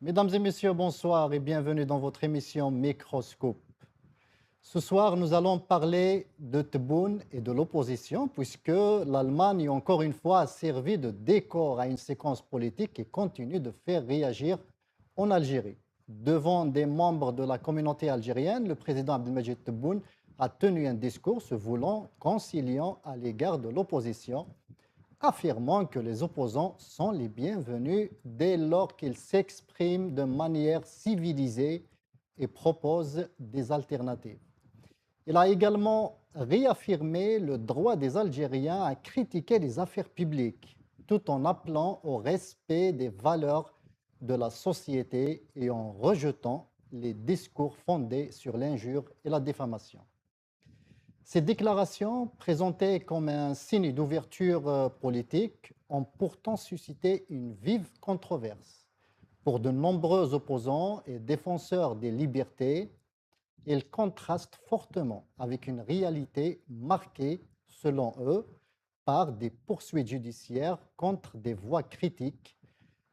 Mesdames et messieurs, bonsoir et bienvenue dans votre émission Microscope. Ce soir, nous allons parler de Tebboune et de l'opposition, puisque l'Allemagne, encore une fois, a servi de décor à une séquence politique et continue de faire réagir en Algérie. Devant des membres de la communauté algérienne, le président Abdelmadjid Tebboune a tenu un discours se voulant conciliant à l'égard de l'opposition, affirmant que les opposants sont les bienvenus dès lors qu'ils s'expriment de manière civilisée et proposent des alternatives. Il a également réaffirmé le droit des Algériens à critiquer les affaires publiques, tout en appelant au respect des valeurs de la société et en rejetant les discours fondés sur l'injure et la diffamation. Ces déclarations, présentées comme un signe d'ouverture politique, ont pourtant suscité une vive controverse. Pour de nombreux opposants et défenseurs des libertés, ils contrastent fortement avec une réalité marquée, selon eux, par des poursuites judiciaires contre des voix critiques,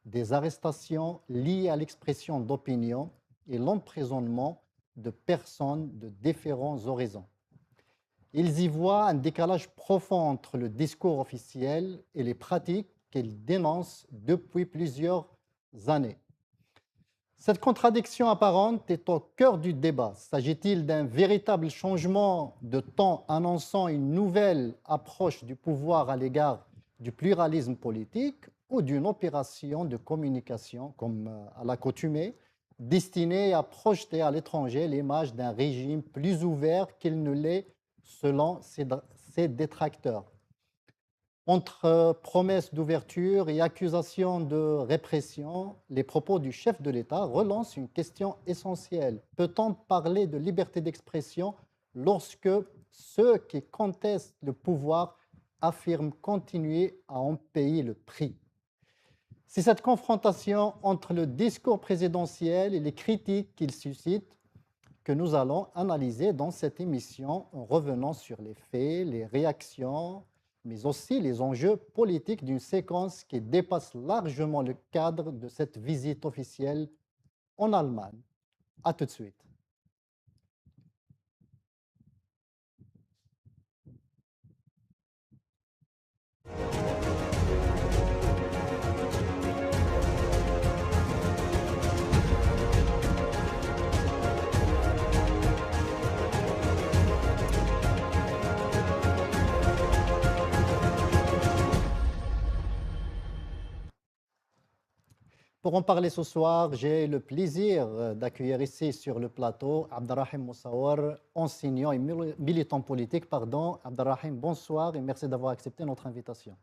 des arrestations liées à l'expression d'opinion et l'emprisonnement de personnes de différents horizons. Ils y voient un décalage profond entre le discours officiel et les pratiques qu'ils dénoncent depuis plusieurs années. Cette contradiction apparente est au cœur du débat. S'agit-il d'un véritable changement de ton annonçant une nouvelle approche du pouvoir à l'égard du pluralisme politique ou d'une opération de communication, comme à l'accoutumée, destinée à projeter à l'étranger l'image d'un régime plus ouvert qu'il ne l'est selon ses détracteurs? Entre promesses d'ouverture et accusations de répression, les propos du chef de l'État relancent une question essentielle. Peut-on parler de liberté d'expression lorsque ceux qui contestent le pouvoir affirment continuer à en payer le prix? C'est cette confrontation entre le discours présidentiel et les critiques qu'il suscite que nous allons analyser dans cette émission en revenant sur les faits, les réactions, mais aussi les enjeux politiques d'une séquence qui dépasse largement le cadre de cette visite officielle en Allemagne. À tout de suite. Pour en parler ce soir, j'ai le plaisir d'accueillir ici sur le plateau Abderrahim Moussaoir, enseignant et militant politique. Abderrahim, bonsoir et merci d'avoir accepté notre invitation.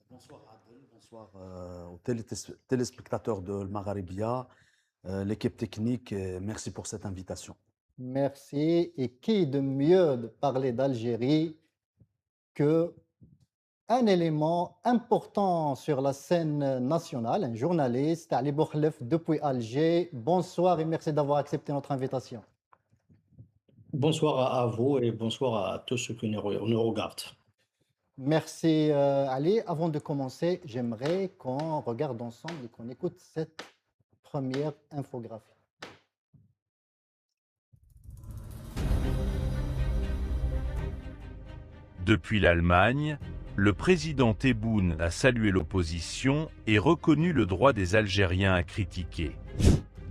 Bonsoir Adel, bonsoir aux téléspectateurs de Magharibia, l'équipe technique, merci pour cette invitation. Merci. Et qui de mieux de parler d'Algérie que un élément important sur la scène nationale, un journaliste, Ali Boukhlef, depuis Alger. Bonsoir et merci d'avoir accepté notre invitation. Bonsoir à vous et bonsoir à tous ceux qui nous regardent. Merci Ali. Avant de commencer, j'aimerais qu'on regarde ensemble et qu'on écoute cette première infographie. Depuis l'Allemagne, le président Tebboune a salué l'opposition et reconnu le droit des Algériens à critiquer.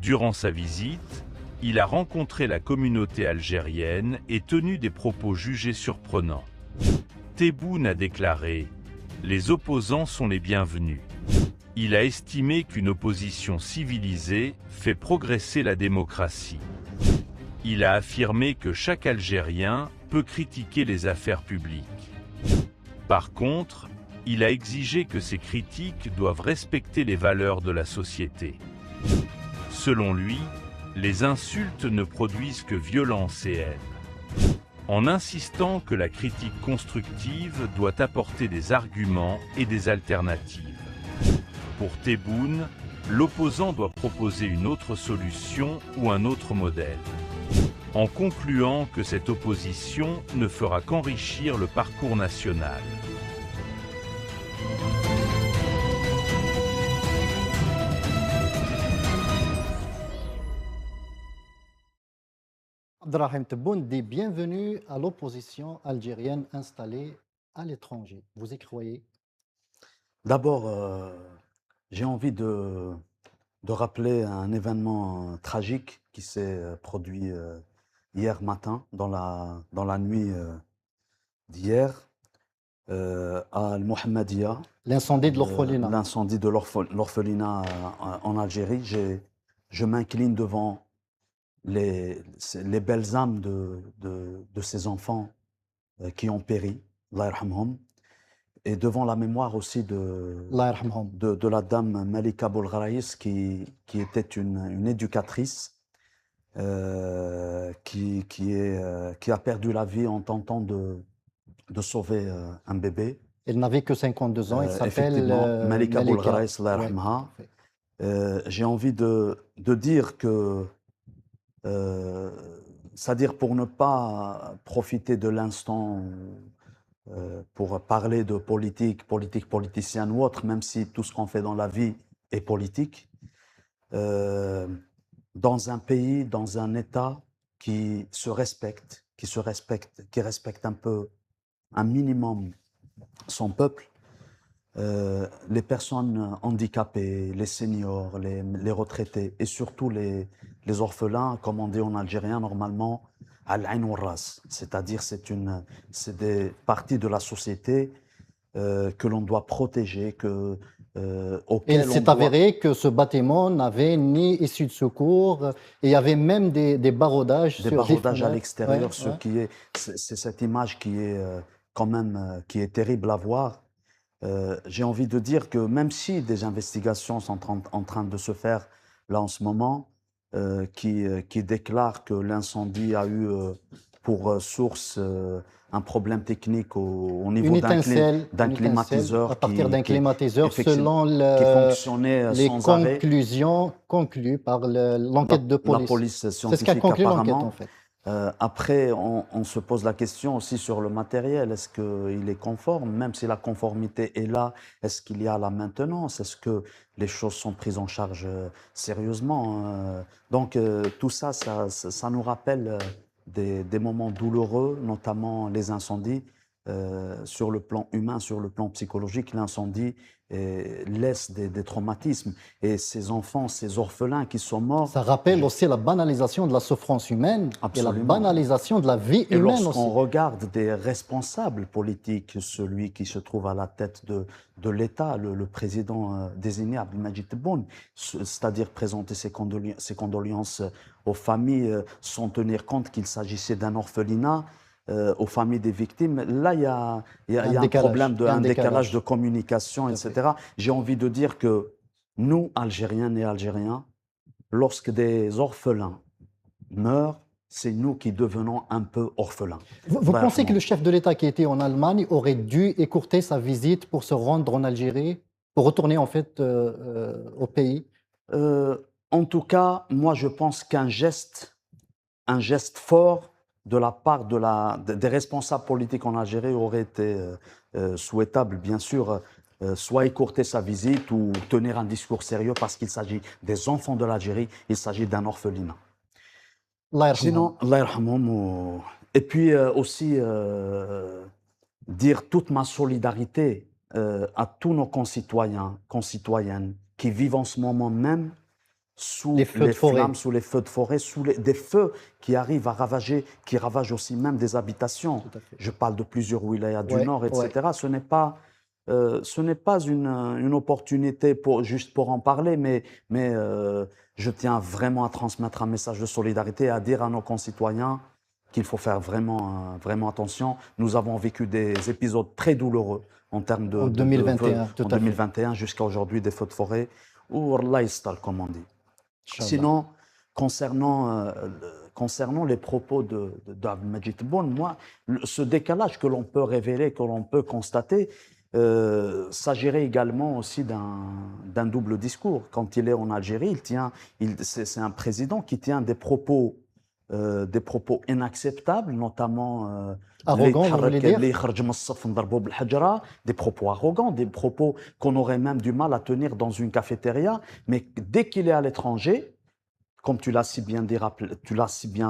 Durant sa visite, il a rencontré la communauté algérienne et tenu des propos jugés surprenants. Tebboune a déclaré « Les opposants sont les bienvenus ». Il a estimé qu'une opposition civilisée fait progresser la démocratie. Il a affirmé que chaque Algérien peut critiquer les affaires publiques. Par contre, il a exigé que ces critiques doivent respecter les valeurs de la société. Selon lui, les insultes ne produisent que violence et haine. En insistant que la critique constructive doit apporter des arguments et des alternatives. Pour Tebboune, l'opposant doit proposer une autre solution ou un autre modèle. En concluant que cette opposition ne fera qu'enrichir le parcours national. Abdelrahim Tebboune dit bienvenue à l'opposition algérienne installée à l'étranger. Vous y croyez? D'abord, j'ai envie de rappeler un événement tragique qui s'est produit hier matin, dans la nuit d'hier, à Al-Mohammedia, L'incendie de l'orphelinat. l'incendie de l'orphelinat en Algérie. Je m'incline devant les belles âmes de ces enfants qui ont péri, Allah yarhamhum, et devant la mémoire aussi Allah yarhamhum. de la dame Malika Boulgharaïs qui était une éducatrice qui a perdu la vie en tentant de sauver un bébé. Elle n'avait que 52 ans. Elle s'appelle Effectivement, Malika Boulgharaïs, Allah Ouais, yarhamha. parfait. J'ai envie de dire que, c'est-à-dire pour ne pas profiter de l'instant pour parler de politicien ou autre, même si tout ce qu'on fait dans la vie est politique, dans un pays, dans un État qui respecte un peu, un minimum son peuple, les personnes handicapées, les seniors, les retraités et surtout les orphelins, comme on dit en algérien normalement, al-ain wal-ras, c'est-à-dire c'est des parties de la société que l'on doit protéger, Et auxquelles il on s'est doit... avéré que ce bâtiment n'avait ni issue de secours et il y avait même des baraudages Des sur les baraudages à fenêtres. l'extérieur, Ouais. c'est cette image qui est quand même qui est terrible à voir. J'ai envie de dire que même si des investigations sont en train de se faire là en ce moment, qui déclarent que l'incendie a eu pour source un problème technique au niveau Une d'un étincelle climatiseur à partir d'un qui, climatiseur effectivement, selon qui fonctionnait les sans arrêt. conclusions conclues par l'enquête de La police. police C'est ce scientifique qu'a conclu l'enquête apparemment. en fait. Après, on se pose la question aussi sur le matériel. Est-ce qu'il est conforme? Même si la conformité est là, est-ce qu'il y a la maintenance? Est-ce que les choses sont prises en charge sérieusement? Donc, tout ça, ça nous rappelle des moments douloureux, notamment les incendies. Sur le plan humain, sur le plan psychologique, l'incendie laisse des traumatismes. Et ces enfants, ces orphelins qui sont morts... Ça rappelle aussi la banalisation de la souffrance humaine et la Absolument. banalisation de la vie Et humaine lorsqu'on aussi. regarde des responsables politiques, celui qui se trouve à la tête de l'État, le président désigné Abdelmadjid Tebboune, c'est-à-dire présenter ses condoléances aux familles sans tenir compte qu'il s'agissait d'un orphelinat, aux familles des victimes, là il y a un problème, un décalage de communication, etc. J'ai envie de dire que nous, Algériens et Algériens, lorsque des orphelins meurent, c'est nous qui devenons un peu orphelins. Vous pensez que le chef de l'État qui était en Allemagne aurait dû écourter sa visite pour se rendre en Algérie, pour retourner en fait au pays? En tout cas, moi je pense qu'un geste fort de la part des responsables politiques en Algérie aurait été souhaitable, bien sûr, soit écourter sa visite ou tenir un discours sérieux parce qu'il s'agit des enfants de l'Algérie, il s'agit d'un orphelinat. Sinon, Allah yarhamhum, et puis aussi dire toute ma solidarité à tous nos concitoyennes qui vivent en ce moment même sous les flammes, sous les feux de forêt, des feux qui arrivent à ravager, qui ravagent aussi même des habitations. Je parle de plusieurs wilayas du Nord, etc. Ouais. Ce n'est pas une opportunité juste pour en parler, mais je tiens vraiment à transmettre un message de solidarité, à dire à nos concitoyens qu'il faut faire vraiment, vraiment attention. Nous avons vécu des épisodes très douloureux en termes de 2021, en 2021 jusqu'à aujourd'hui, des feux de forêt, ou Allah istal, comme on dit. Sinon, concernant les propos d'Abdelmadjid Tebboune, moi, ce décalage que l'on peut révéler, que l'on peut constater, s'agirait également aussi d'un double discours. Quand il est en Algérie, c'est un président qui tient des propos inacceptables, notamment arrogants, vous voulez dire? Des propos arrogants, des propos qu'on aurait même du mal à tenir dans une cafétéria. Mais dès qu'il est à l'étranger, comme tu l'as si bien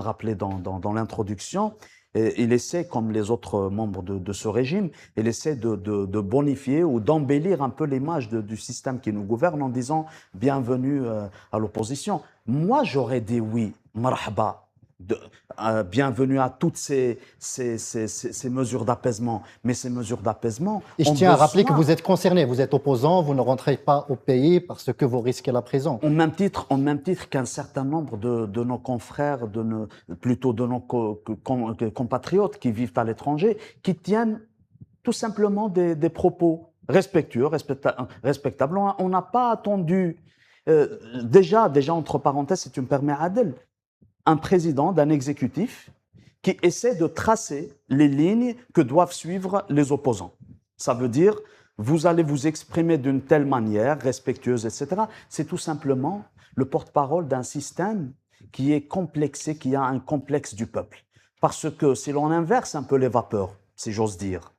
rappelé dans l'introduction, il essaie, comme les autres membres de ce régime, il essaie de bonifier ou d'embellir un peu l'image du système qui nous gouverne en disant « bienvenue à l'opposition ». Moi, j'aurais dit oui, marhaba, bienvenue à toutes ces mesures d'apaisement. Mais ces mesures d'apaisement... Et je tiens à rappeler que vous êtes concerné, vous êtes opposant, vous ne rentrez pas au pays parce que vous risquez la prison. Au même titre qu'un certain nombre de nos confrères, plutôt de nos compatriotes qui vivent à l'étranger, qui tiennent tout simplement des propos respectueux, respectables. On n'a pas attendu... déjà, entre parenthèses, si tu me permets, Adel, un président d'un exécutif qui essaie de tracer les lignes que doivent suivre les opposants. Ça veut dire, vous allez vous exprimer d'une telle manière, respectueuse, etc. C'est tout simplement le porte-parole d'un système qui est complexé, qui a un complexe du peuple. Parce que si l'on inverse un peu les vapeurs, si j'ose dire,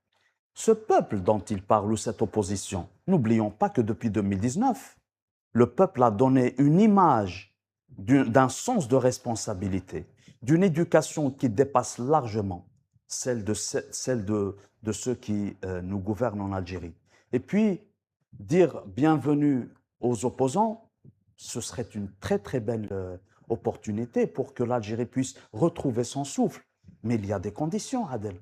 ce peuple dont il parle, ou cette opposition, n'oublions pas que depuis 2019, le peuple a donné une image d'un sens de responsabilité, d'une éducation qui dépasse largement celle de ceux qui nous gouvernent en Algérie. Et puis, dire bienvenue aux opposants, ce serait une très très belle opportunité pour que l'Algérie puisse retrouver son souffle. Mais il y a des conditions, Adel.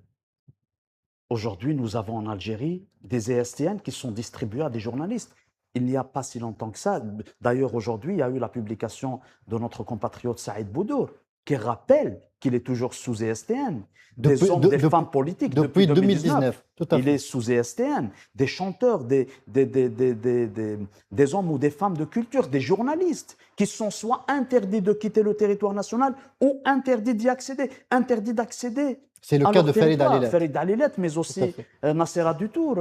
Aujourd'hui, nous avons en Algérie des ESTN qui sont distribués à des journalistes. Il n'y a pas si longtemps que ça. D'ailleurs, aujourd'hui, il y a eu la publication de notre compatriote Saïd Boudour, qui rappelle qu'il est toujours sous ESTN. Des hommes, des femmes politiques. Depuis 2019. Tout à fait. Il est sous ESTN. Des chanteurs, des hommes ou des femmes de culture, des journalistes, qui sont soit interdits de quitter le territoire national ou interdits d'y accéder. Interdits d'accéder. C'est le cas de Farid Alilet. Farid Alilet, mais aussi Nassera Dutour,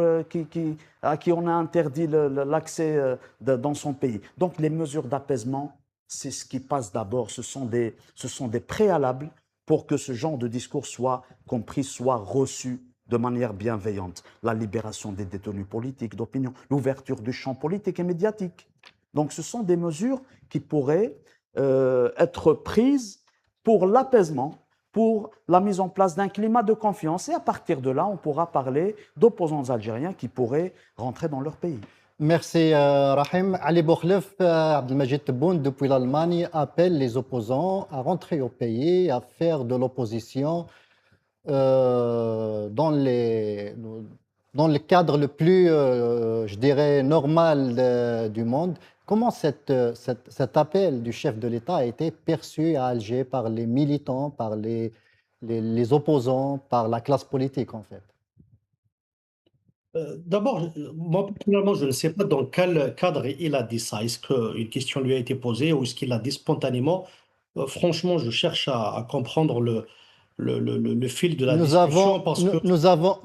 à qui on a interdit l'accès dans son pays. Donc les mesures d'apaisement, c'est ce qui passe d'abord. Ce sont des préalables pour que ce genre de discours soit compris, soit reçu de manière bienveillante. La libération des détenus politiques d'opinion, l'ouverture du champ politique et médiatique. Donc ce sont des mesures qui pourraient être prises pour l'apaisement, pour la mise en place d'un climat de confiance. Et à partir de là, on pourra parler d'opposants algériens qui pourraient rentrer dans leur pays. Merci Rahim. Ali Boukhlef, Abdelmajid Tebboune, depuis l'Allemagne, appelle les opposants à rentrer au pays, à faire de l'opposition dans le cadre le plus, je dirais, normal du monde. Comment cet appel du chef de l'État a été perçu à Alger par les militants, par les opposants, par la classe politique en fait? D'abord, moi, personnellement, je ne sais pas dans quel cadre il a dit ça. Est-ce qu'une question lui a été posée ou est-ce qu'il l'a dit spontanément? Franchement, je cherche à comprendre le fil de la discussion parce que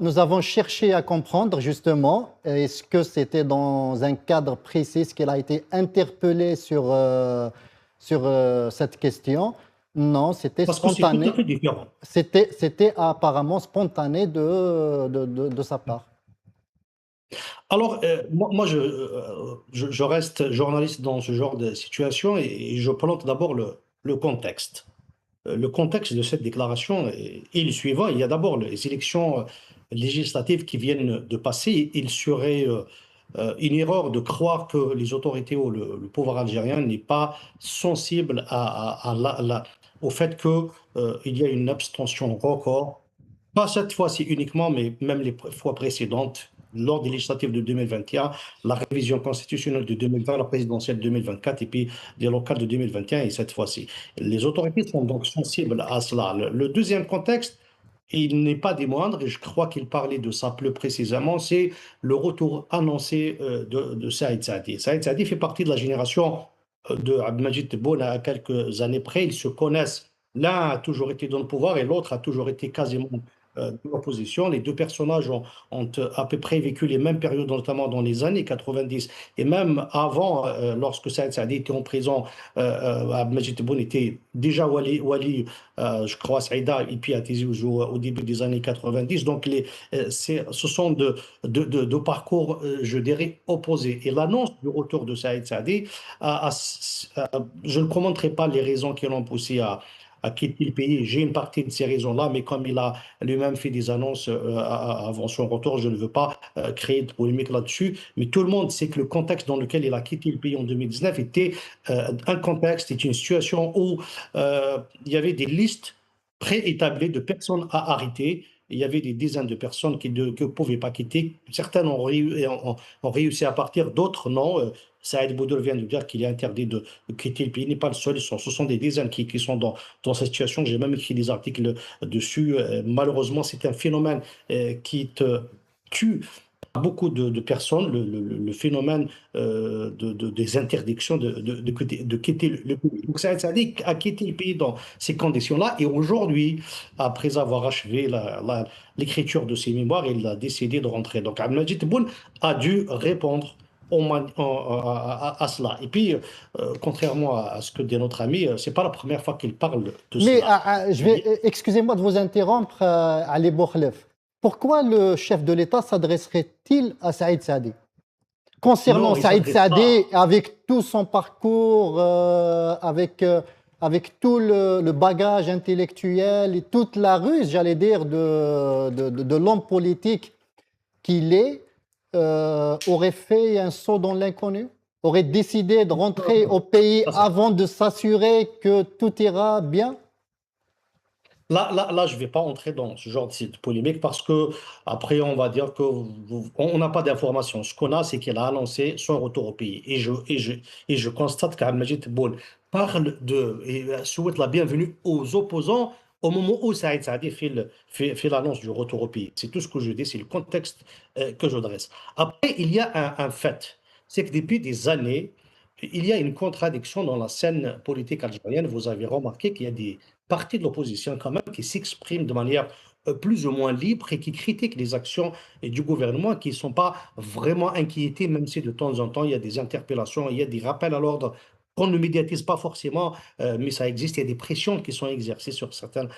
Nous avons cherché à comprendre justement, est-ce que c'était dans un cadre précis, est-ce qu'il a été interpellé sur cette question? Non, c'était parce que c'est tout spontané. à fait différent. C'était apparemment spontané de sa part. Alors, moi, je reste journaliste dans ce genre de situation et je plante d'abord le contexte. Le contexte de cette déclaration est le suivant. Il y a d'abord les élections législatives qui viennent de passer. Il serait une erreur de croire que les autorités ou le pouvoir algérien n'est pas sensible au fait qu'il y a une abstention record. Pas cette fois-ci uniquement, mais même les fois précédentes, lors des législatives de 2021, la révision constitutionnelle de 2020, la présidentielle de 2024 et puis des locales de 2021 et cette fois-ci. Les autorités sont donc sensibles à cela. Le deuxième contexte, il n'est pas des moindres, et je crois qu'il parlait de ça plus précisément, c'est le retour annoncé de Saïd Saadi. Saïd Saadi fait partie de la génération de Abdelmajid Tebboune à quelques années près. Ils se connaissent. L'un a toujours été dans le pouvoir et l'autre a toujours été quasiment de l'opposition. Les deux personnages ont à peu près vécu les mêmes périodes, notamment dans les années 90 et même avant, lorsque Saïd Saadi était en prison, Abdelmajid Tebboune était déjà wali, je crois, Saïda, et puis à Tizi Ouzou au début des années 90. Donc, ce sont de parcours, je dirais, opposés. Et l'annonce du retour de Saïd Saadi, je ne commenterai pas les raisons qui l'ont poussé à quitter le pays. J'ai une partie de ces raisons-là, mais comme il a lui-même fait des annonces avant son retour, je ne veux pas créer de polémique là-dessus. Mais tout le monde sait que le contexte dans lequel il a quitté le pays en 2019 était un contexte, était une situation où il y avait des listes préétablies de personnes à arrêter. Il y avait des dizaines de personnes qui ne pouvaient pas quitter. Certaines ont réussi à partir, d'autres non. Saïd Boudour vient de dire qu'il est interdit de quitter le pays. Il n'est pas le seul. Ce sont des dizaines qui sont dans cette situation. J'ai même écrit des articles dessus. Malheureusement, c'est un phénomène qui te tue beaucoup de personnes, le phénomène des interdictions de quitter le pays. Donc, Saïd Saadi a quitté le pays dans ces conditions-là. Et aujourd'hui, après avoir achevé l'écriture de ses mémoires, il a décidé de rentrer. Donc, Abdelmajid Tebboune a dû répondre à cela. Et puis, contrairement à ce que dit notre ami, c'est pas la première fois qu'il parle de Mais cela. excusez-moi de vous interrompre, Ali Bourkhlef. Pourquoi le chef de l'État s'adresserait-il à Saïd Saadi? Concernant Non, il Saïd s'adresse Saadi, pas. avec tout son parcours, avec tout le bagage intellectuel et toute la ruse, j'allais dire, de l'homme politique qu'il est, aurait fait un saut dans l'inconnu, aurait décidé de rentrer au pays avant de s'assurer que tout ira bien? Là, je ne vais pas entrer dans ce genre de polémique parce que après, on va dire que on n'a pas d'informations. Ce qu'on a, c'est qu'il a annoncé son retour au pays. Et je constate qu'Abdelmajid Tebboune parle et souhaite la bienvenue aux opposants au moment où Saïd Saadi fait l'annonce du retour au pays. C'est tout ce que je dis, c'est le contexte que je dresse. Après, il y a un fait, c'est que depuis des années, il y a une contradiction dans la scène politique algérienne. Vous avez remarqué qu'il y a des partie de l'opposition quand même qui s'exprime de manière plus ou moins libre et qui critique les actions du gouvernement, qui ne sont pas vraiment inquiétés, même si de temps en temps il y a des interpellations, il y a des rappels à l'ordre qu'on ne médiatise pas forcément, mais ça existe, il y a des pressions qui sont exercées sur certains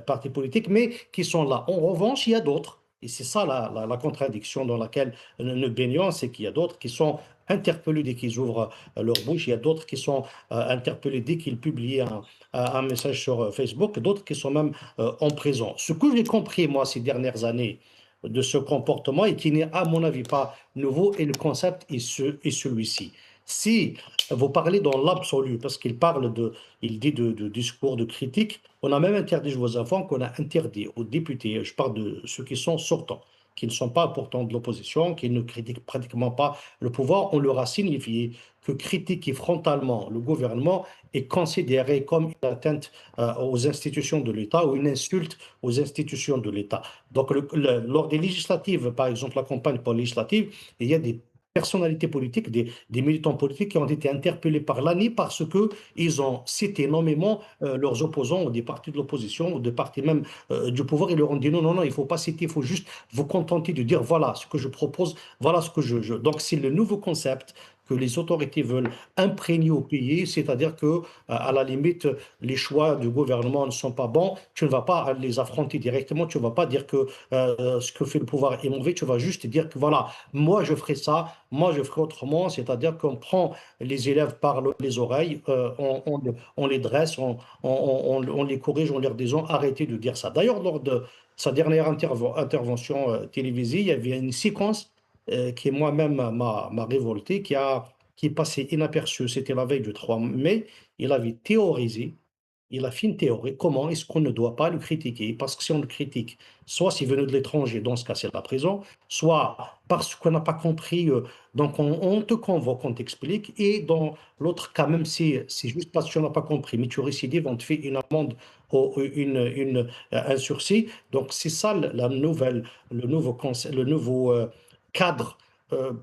partis politiques, mais qui sont là. En revanche, il y a d'autres, et c'est ça la contradiction dans laquelle nous baignons, c'est qu'il y a d'autres qui sont interpellés dès qu'ils ouvrent leur bouche, il y a d'autres qui sont interpellés dès qu'ils publient un message sur Facebook, d'autres qui sont même en prison. Ce que j'ai compris, moi, ces dernières années, de ce comportement et qui n'est, à mon avis, pas nouveau, et le concept est celui-ci. Si vous parlez dans l'absolu, parce il dit de discours de critique, on a même interdit, je vous informe, qu'on a interdit aux députés, je parle de ceux qui sont sortants, qui ne sont pas pourtant de l'opposition, qui ne critiquent pratiquement pas le pouvoir, on leur a signifié que critiquer frontalement le gouvernement est considéré comme une atteinte aux institutions de l'État ou une insulte aux institutions de l'État. Donc, lors des législatives, par exemple la campagne pour législative, il y a des personnalités politiques, des militants politiques qui ont été interpellés par l'ANI parce qu'ils ont cité nommément leurs opposants ou des partis de l'opposition ou des partis même du pouvoir. Ils leur ont dit non, non, non, il ne faut pas citer, il faut juste vous contenter de dire voilà ce que je propose, voilà ce que Donc, c'est le nouveau concept que les autorités veulent imprégner au pays, c'est-à-dire que, à la limite, les choix du gouvernement ne sont pas bons, tu ne vas pas les affronter directement, tu ne vas pas dire que ce que fait le pouvoir est mauvais, tu vas juste dire que voilà, moi je ferai ça, moi je ferai autrement, c'est-à-dire qu'on prend les élèves par les oreilles, on les dresse, on les corrige, on leur disant arrêtez de dire ça. D'ailleurs, lors de sa dernière intervention télévisée, il y avait une séquence qui moi-même m'a révolté, qui est passé inaperçu. C'était la veille du 3 mai. Il avait théorisé, il a fait une théorie. Comment est-ce qu'on ne doit pas le critiquer? Parce que si on le critique, soit s'il venait de l'étranger, dans ce cas c'est la prison, soit parce qu'on n'a pas compris, donc on te convoque, on t'explique, et dans l'autre cas, même si c'est juste parce que tu n'as pas compris, mais tu récidives, on te fait une amende ou un sursis. Donc c'est ça le nouveau cadre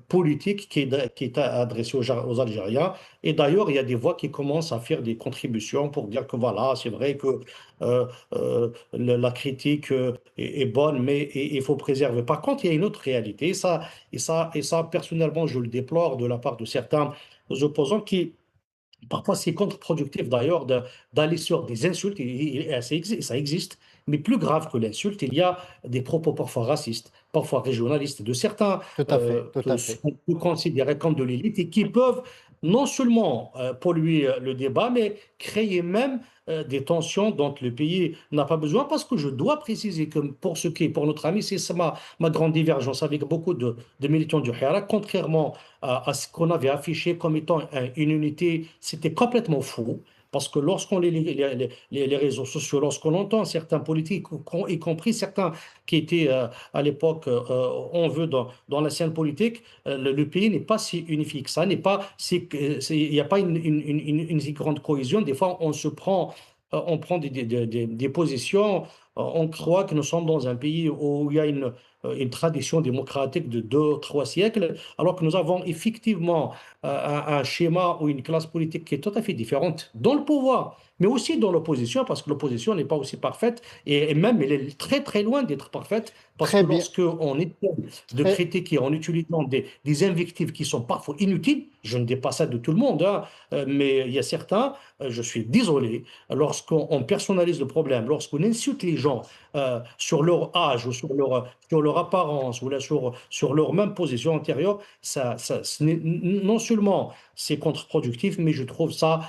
politique qui est adressée aux Algériens. Et d'ailleurs, il y a des voix qui commencent à faire des contributions pour dire que voilà, c'est vrai que la critique est bonne, mais il faut préserver. Par contre, il y a une autre réalité, et ça, personnellement, je le déplore de la part de certains opposants qui parfois, c'est contre-productif d'ailleurs d'aller sur des insultes, et ça existe, mais plus grave que l'insulte, il y a des propos parfois racistes, parfois régionalistes, de certains Tout à fait, tout à fait. qu'on peut considérer comme de l'élite et qui peuvent non seulement polluer le débat, mais créer même des tensions dont le pays n'a pas besoin, parce que je dois préciser que pour notre ami, c'est ça ma grande divergence avec beaucoup de militants du Hirak, contrairement à ce qu'on avait affiché comme étant une unité, c'était complètement faux. Parce que lorsqu'on lit les réseaux sociaux, lorsqu'on entend certains politiques, y compris certains qui étaient à l'époque on veut dans la scène politique, le pays n'est pas si unifié que ça, il n'y a pas une si grande cohésion. Des fois, on prend des positions, on croit que nous sommes dans un pays où il y a une tradition démocratique de 2, 3 siècles, alors que nous avons effectivement un schéma ou une classe politique qui est tout à fait différente dans le pouvoir, mais aussi dans l'opposition, parce que l'opposition n'est pas aussi parfaite, et même elle est très très loin d'être parfaite, parce Très que bien. lorsqu'on essaie de Très, critiquer en utilisant des invectives qui sont parfois inutiles, je ne dis pas ça de tout le monde, hein, mais il y a certains, je suis désolé, lorsqu'on personnalise le problème, lorsqu'on insulte les gens sur leur âge ou sur leur apparence ou là, sur leur même position antérieure, non seulement c'est contre-productif, mais je trouve ça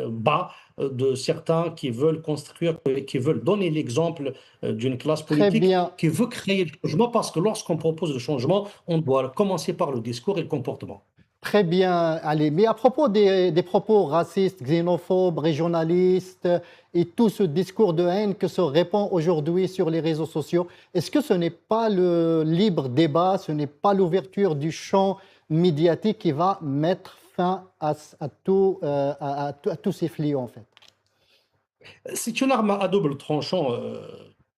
bas de certains qui veulent construire, qui veulent donner l'exemple d'une classe très politique bien. qui veut créer le changement, parce que lorsqu'on propose le changement, on doit commencer par le discours et le comportement. Très bien, allez. Mais à propos des propos racistes, xénophobes, régionalistes et tout ce discours de haine que se répand aujourd'hui sur les réseaux sociaux, est-ce que ce n'est pas le libre débat, ce n'est pas l'ouverture du champ médiatique qui va mettre fin à tous ces fléaux, en fait? C'est une arme à double tranchant.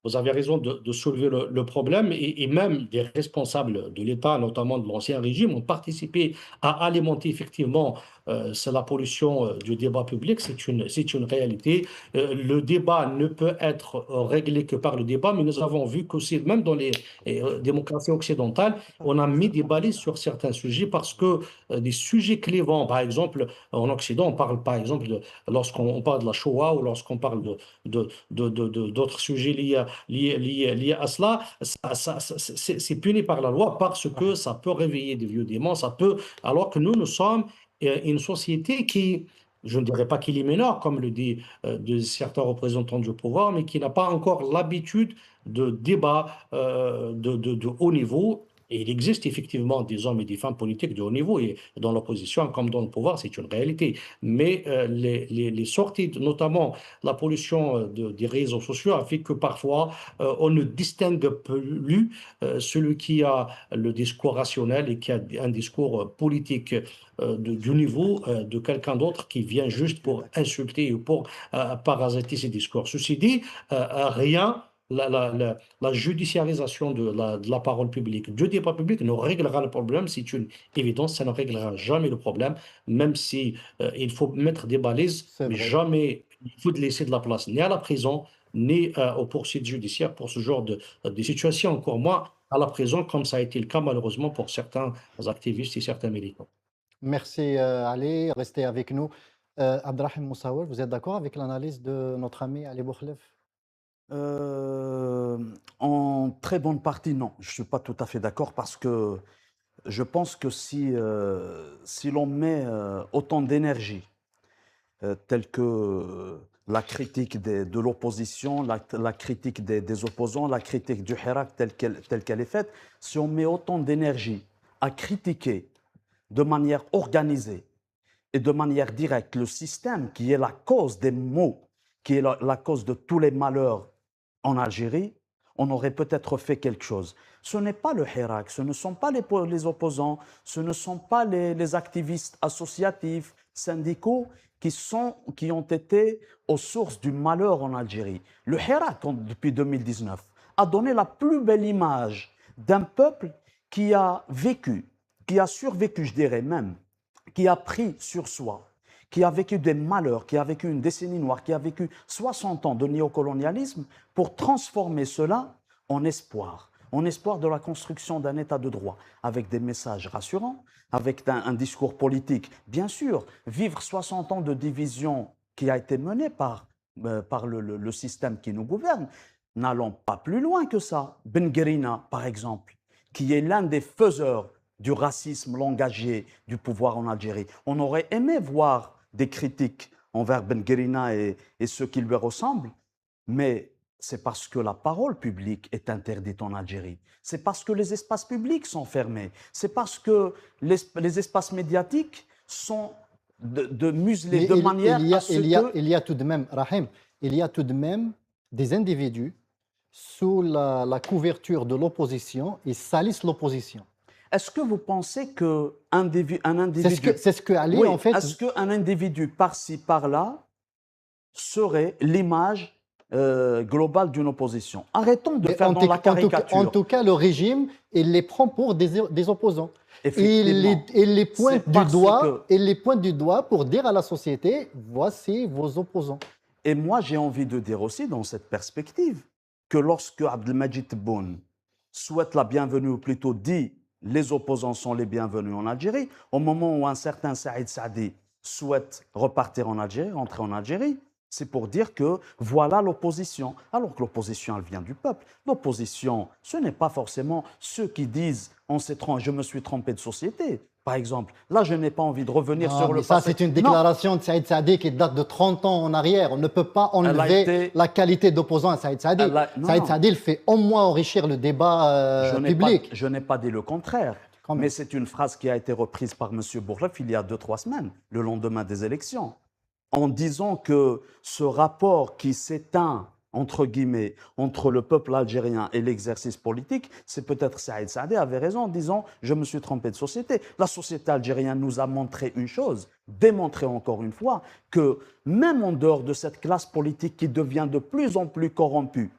Vous avez raison de soulever le problème, et même des responsables de l'État, notamment de l'ancien régime, ont participé à alimenter effectivement c'est la pollution du débat public. C'est une réalité. Le débat ne peut être réglé que par le débat, mais nous avons vu qu'aussi, même dans les démocraties occidentales, on a mis des balises sur certains sujets, parce que des sujets clivants, par exemple, en Occident, on parle par exemple lorsqu'on parle de la Shoah, ou lorsqu'on parle d'autres sujets liés à cela, c'est puni par la loi, parce que ça peut réveiller des vieux démons, alors que nous sommes une société qui, je ne dirais pas qu'il est mineur, comme le dit de certains représentants du pouvoir, mais qui n'a pas encore l'habitude de débats de haut niveau. Et il existe effectivement des hommes et des femmes politiques de haut niveau, et dans l'opposition comme dans le pouvoir, c'est une réalité. Mais les sorties, notamment la pollution des réseaux sociaux, a fait que parfois on ne distingue plus celui qui a le discours rationnel et qui a un discours politique du niveau de quelqu'un d'autre qui vient juste pour insulter ou pour parasiter ses discours. Ceci dit, rien, la judiciarisation de la parole publique, du débat public, ne réglera le problème. C'est une évidence, ça ne réglera jamais le problème, même si il faut mettre des balises, C'est mais vrai. jamais il faut laisser de la place ni à la prison, ni aux poursuites judiciaires pour ce genre de situation, encore moins à la prison, comme ça a été le cas malheureusement pour certains activistes et certains militants. Merci, Ali. Restez avec nous. Abdrahim Moussaoui, vous êtes d'accord avec l'analyse de notre ami Ali Boukhlef? Euh, En très bonne partie, non. Je ne suis pas tout à fait d'accord, parce que je pense que si l'on met autant d'énergie, telle que la critique de l'opposition, la critique des opposants, la critique du Hirak telle qu'elle est faite, si on met autant d'énergie à critiquer de manière organisée et de manière directe le système qui est la cause des maux, qui est la cause de tous les malheurs en Algérie, on aurait peut-être fait quelque chose. Ce n'est pas le Hirak, ce ne sont pas les opposants, ce ne sont pas les activistes associatifs, syndicaux qui ont été aux sources du malheur en Algérie. Le Hirak, depuis 2019, a donné la plus belle image d'un peuple qui a vécu, qui a survécu, je dirais même, qui a pris sur soi, qui a vécu des malheurs, qui a vécu une décennie noire, qui a vécu 60 ans de néocolonialisme, pour transformer cela en espoir de la construction d'un État de droit, avec des messages rassurants, avec un discours politique. Bien sûr, vivre 60 ans de division qui a été menée par le système qui nous gouverne, n'allons pas plus loin que ça. Ben Guerina, par exemple, qui est l'un des faiseurs du racisme langagier du pouvoir en Algérie. On aurait aimé voir des critiques envers Ben Guerina et ceux qui lui ressemblent, mais c'est parce que la parole publique est interdite en Algérie. C'est parce que les espaces publics sont fermés. C'est parce que les espaces médiatiques sont de museler de manière à ce que... Il y a tout de même, Rahim, il y a tout de même des individus sous la couverture de l'opposition et salissent l'opposition. Est-ce que vous pensez qu'un individu... C'est ce que Ali, oui, en fait... Est-ce qu'un individu par-ci, par-là serait l'image globale d'une opposition? Arrêtons de faire dans la caricature. En tout cas, le régime, il les prend pour des opposants. Il les pointe du doigt pour dire à la société, voici vos opposants. Et moi, j'ai envie de dire aussi, dans cette perspective, que lorsque Abdelmadjid Tebboune souhaite la bienvenue, ou plutôt dit les opposants sont les bienvenus en Algérie, au moment où un certain Saïd Saadi souhaite repartir en Algérie, rentrer en Algérie, c'est pour dire que voilà l'opposition. Alors que l'opposition, elle vient du peuple. L'opposition, ce n'est pas forcément ceux qui disent je me suis trompé de société. Par exemple, là, je n'ai pas envie de revenir sur le passé. Ça, c'est une déclaration de Saïd Saadi qui date de 30 ans en arrière. On ne peut pas enlever la qualité d'opposant à Saïd Saadi. Saïd Saadi, il fait au moins enrichir le débat public. Je n'ai pas dit le contraire. Mais c'est une phrase qui a été reprise par M. Bourref il y a 2-3 semaines, le lendemain des élections, en disant que ce rapport qui s'éteint, entre guillemets, entre le peuple algérien et l'exercice politique, c'est peut-être Saïd Saadi avait raison en disant « je me suis trompé de société ». La société algérienne nous a montré une chose, démontré encore une fois, que même en dehors de cette classe politique qui devient de plus en plus corrompue,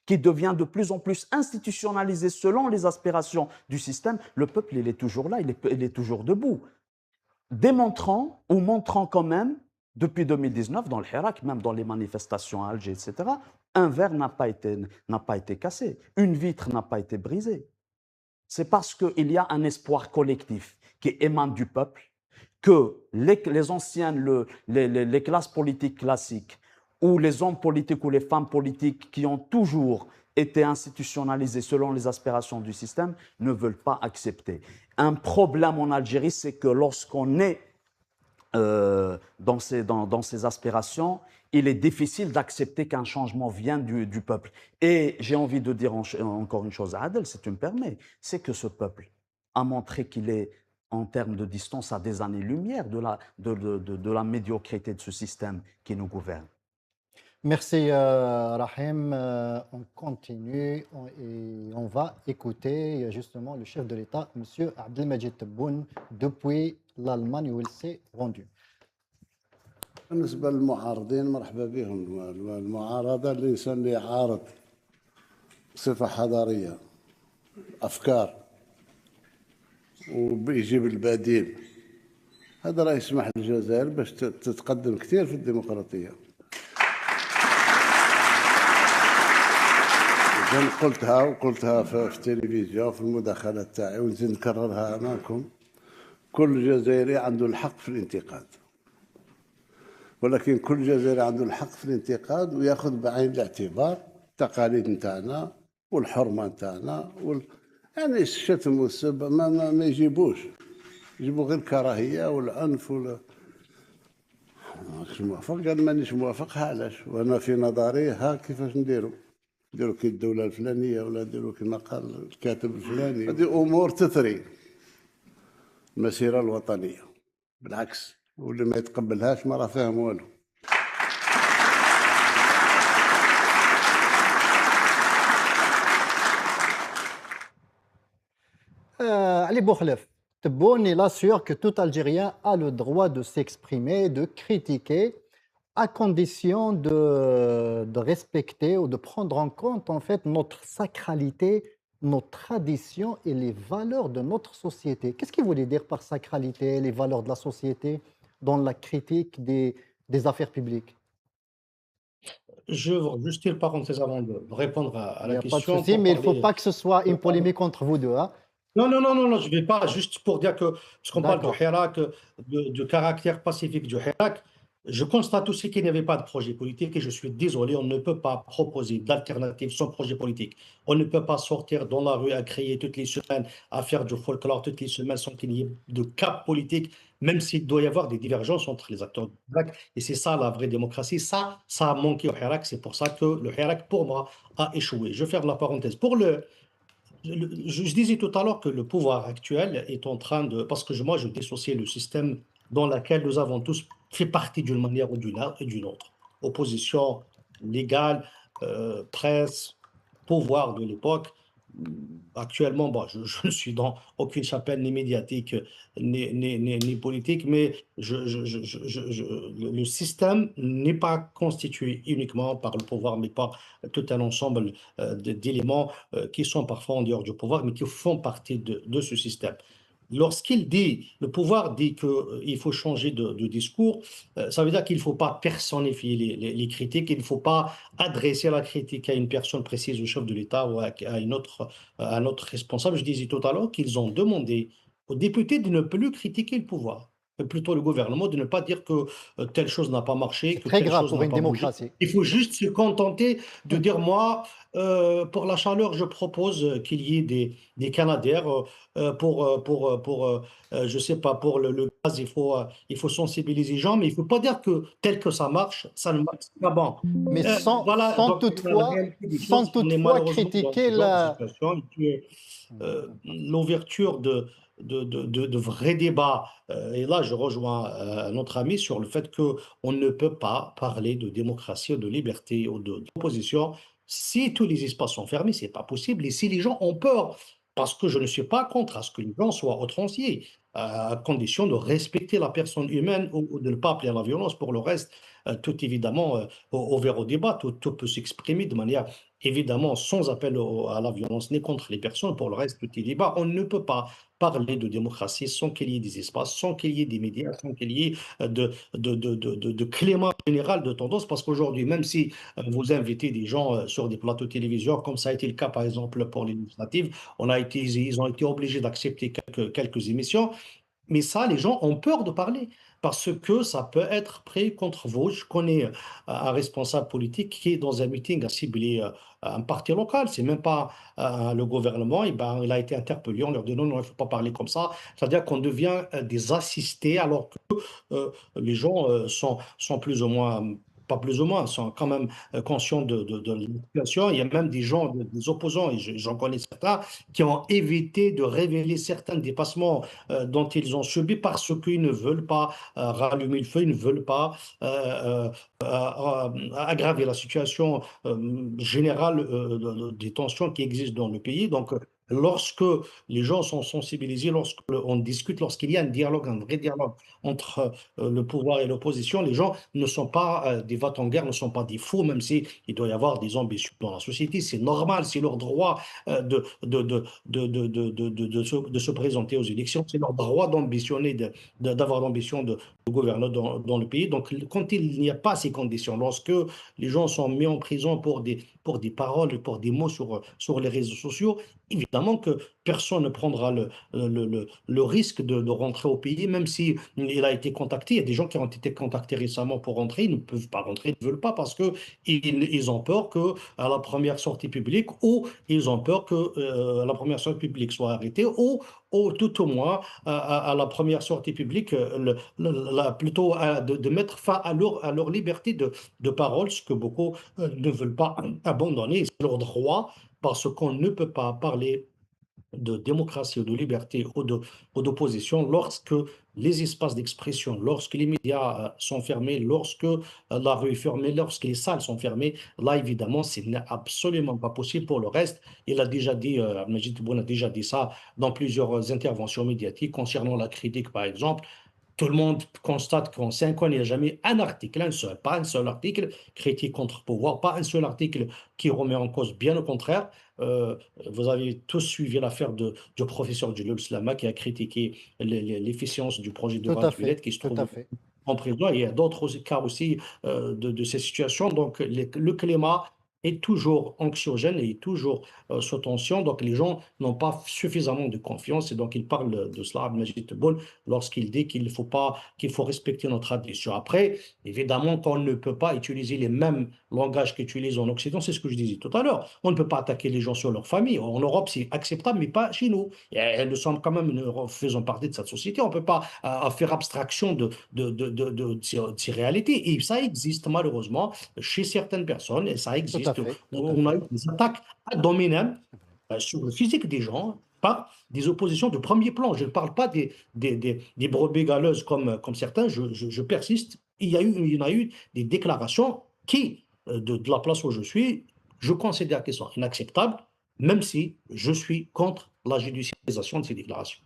qui devient de plus en plus institutionnalisée selon les aspirations du système, le peuple, il est toujours là, il est toujours debout. Démontrant ou montrant quand même, depuis 2019, dans le Hirak, même dans les manifestations à Alger, etc., un verre n'a pas été cassé, une vitre n'a pas été brisée. C'est parce qu'il y a un espoir collectif qui émane du peuple que les anciennes, les classes politiques classiques, ou les hommes politiques ou les femmes politiques qui ont toujours été institutionnalisés selon les aspirations du système ne veulent pas accepter. Un problème en Algérie, c'est que lorsqu'on est dans ces aspirations, il est difficile d'accepter qu'un changement vienne du peuple. Et j'ai envie de dire encore une chose à Adel, si tu me permets, c'est que ce peuple a montré qu'il est, en termes de distance, à des années-lumière de la médiocrité de ce système qui nous gouverne. Merci Rahim. On continue et on va écouter justement le chef de l'État, M. Abdelmadjid Tebboune, depuis l'Allemagne où il s'est rendu. بالنسبة للمعارضين مرحبا بهم. المعارضة الإنسان اللي يعارض بصفة حضارية أفكار وبيجيب البديل، هذا راه يسمح للجزائر باش تتقدم كثير في الديمقراطية. قلتها في التلفزيون في المداخلات تاعي ونزيد نكررها أمامكم. كل جزائري عنده الحق في الانتقاد، ولكن كل جزائري عنده الحق في الانتقاد وياخذ بعين الاعتبار التقاليد نتاعنا والحرمه نتاعنا يعني الشتم والسب ما يجيبوش، يجيبوا غير الكراهيه والعنف ماكش موافق. قال مانيش موافق، علاش؟ وانا في نظري ها كيفاش نديروا كي الدوله الفلانيه ولا نديروا كما قال الكاتب الفلاني. هذه امور تثري المسيره الوطنيه، بالعكس، واللي ما يتقبلهاش ما راه فاهم والو. Ali Bourref, Tebboune, il assure que tout Algérien a le droit de s'exprimer, de critiquer, à condition de respecter ou de prendre en compte en fait notre sacralité, nos traditions et les valeurs de notre société. Qu'est-ce qu'il voulait dire par sacralité, les valeurs de la société dans la critique des affaires publiques? Je veux juste une parenthèse avant de répondre Il à n'y la a pas de question souci, pour mais il ne faut parler. pas que ce soit une polémique entre vous deux, hein. Non, non, non, non, non, je ne vais pas, juste pour dire que, puisqu'on parle du D'accord. Hirak, du caractère pacifique du Hirak, je constate aussi qu'il n'y avait pas de projet politique et je suis désolé, on ne peut pas proposer d'alternative sans projet politique. On ne peut pas sortir dans la rue à crier toutes les semaines, à faire du folklore toutes les semaines sans qu'il y ait de cap politique, même s'il doit y avoir des divergences entre les acteurs du Hirak. Et c'est ça la vraie démocratie. Ça a manqué au Hirak. C'est pour ça que le Hirak, pour moi, a échoué. Je vais faire la parenthèse. Je disais tout à l'heure que le pouvoir actuel est en train de, parce que moi je dissociais le système dans lequel nous avons tous fait partie d'une manière ou d'une autre. Opposition légale, presse, pouvoir de l'époque. Actuellement, bon, je ne suis dans aucune chapelle ni médiatique ni politique, mais le système n'est pas constitué uniquement par le pouvoir, mais par tout un ensemble d'éléments qui sont parfois en dehors du pouvoir, mais qui font partie de ce système. Lorsqu'il dit, le pouvoir dit qu'il faut changer de discours, ça veut dire qu'il ne faut pas personnifier les critiques, il ne faut pas adresser la critique à une personne précise, au chef de l'État ou à un autre responsable. Je disais tout à l'heure qu'ils ont demandé aux députés de ne plus critiquer le pouvoir, mais plutôt le gouvernement, de ne pas dire que telle chose n'a pas marché, C'est que très telle grave chose pour n'a une pas bougé. démocratie. Il faut juste se contenter de dire, moi, pour la chaleur, je propose qu'il y ait des Canadaires. Je sais pas, pour le gaz, il faut sensibiliser les gens, mais il ne faut pas dire que tel que ça marche, ça ne marche pas bon. Mais Voilà, donc la réalité des sans choses, on est toutefois malheureusement dans critiquer ce genre de la... situation. Et que, l'ouverture de vrais débats, et là je rejoins notre ami sur le fait qu'on ne peut pas parler de démocratie ou de liberté ou d'opposition si tous les espaces sont fermés, c'est pas possible. Et si les gens ont peur, parce que je ne suis pas contre à ce que les gens soient outranciers, à condition de respecter la personne humaine ou de ne pas appeler à la violence. Pour le reste, tout évidemment, ouvert au débat, tout peut s'exprimer de manière évidemment sans appel à la violence ni contre les personnes. Pour le reste, tout est débat. On ne peut pas parler de démocratie sans qu'il y ait des espaces, sans qu'il y ait des médias, sans qu'il y ait de climat général de tendance, parce qu'aujourd'hui, même si vous invitez des gens sur des plateaux de télévision, comme ça a été le cas par exemple pour les législatives, ils ont été obligés d'accepter quelques émissions, mais ça, les gens ont peur de parler parce que ça peut être pris contre vous. Je connais un responsable politique qui est dans un meeting a ciblé un parti local, c'est même pas le gouvernement. Et ben, il a été interpellé, on leur dit non, non, il ne faut pas parler comme ça. C'est-à-dire qu'on devient des assistés alors que les gens sont plus ou moins, pas plus ou moins, sont quand même conscients de la situation. Il y a même des gens, des opposants, et j'en connais certains, qui ont évité de révéler certains dépassements dont ils ont subi parce qu'ils ne veulent pas rallumer le feu, ils ne veulent pas aggraver la situation générale des tensions qui existent dans le pays. Donc, lorsque les gens sont sensibilisés, lorsqu'on discute, lorsqu'il y a un dialogue, un vrai dialogue entre le pouvoir et l'opposition, les gens ne sont pas des va-t-en-guerre, ne sont pas des fous, même s'il doit y avoir des ambitions dans la société. C'est normal, c'est leur droit de se présenter aux élections, c'est leur droit d'ambitionner, d'avoir l'ambition de gouverner dans le pays. Donc, quand il n'y a pas ces conditions, lorsque les gens sont mis en prison pour des paroles, pour des mots sur les réseaux sociaux, évidemment que personne ne prendra le risque de rentrer au pays, même si il a été contacté. Il y a des gens qui ont été contactés récemment pour rentrer, ils ne peuvent pas rentrer, ils ne veulent pas parce que ils ont peur que à la première sortie publique ou ils ont peur que la première sortie publique soit arrêtée ou tout au moins à la première sortie publique, plutôt de mettre fin à leur liberté de parole, ce que beaucoup ne veulent pas abandonner. C'est leur droit parce qu'on ne peut pas parler de démocratie ou de liberté ou d'opposition lorsque les espaces d'expression, lorsque les médias sont fermés, lorsque la rue est fermée, lorsque les salles sont fermées. Là, évidemment, ce n'est absolument pas possible. Pour le reste, il a déjà dit, Majid Tebboune a déjà dit ça dans plusieurs interventions médiatiques concernant la critique, par exemple. Tout le monde constate qu'en 5 ans, il n'y a jamais un article, pas un seul article critique contre-pouvoir, pas un seul article qui remet en cause, bien au contraire. Euh, Vous avez tous suivi l'affaire du professeur Djellal Slama qui a critiqué l'efficience du projet de Tout à Villette fait, qui se tout à trouve fait. en prison. Il y a d'autres cas aussi de ces situations. Donc, le climat est toujours anxiogène et toujours sous tension. Donc, les gens n'ont pas suffisamment de confiance. Et donc, il parle de cela, Majid Tebboune, lorsqu'il dit qu'il faut respecter notre tradition. Après, évidemment, qu'on ne peut pas utiliser les mêmes langages qu'utilisent en Occident, c'est ce que je disais tout à l'heure. On ne peut pas attaquer les gens sur leur famille. En Europe, c'est acceptable, mais pas chez nous. Et nous sommes quand même, nous faisons partie de cette société. On ne peut pas faire abstraction de ces réalités. Et ça existe malheureusement chez certaines personnes, et ça Tout à existe. fait, tout à On a fait. eu des attaques ad hominem sur le physique des gens, pas des oppositions de premier plan. Je ne parle pas des brebis galeuses comme certains, je persiste. Il y en a eu des déclarations qui, de la place où je suis, je considère qu'elles sont inacceptables, même si je suis contre la judiciarisation de ces déclarations.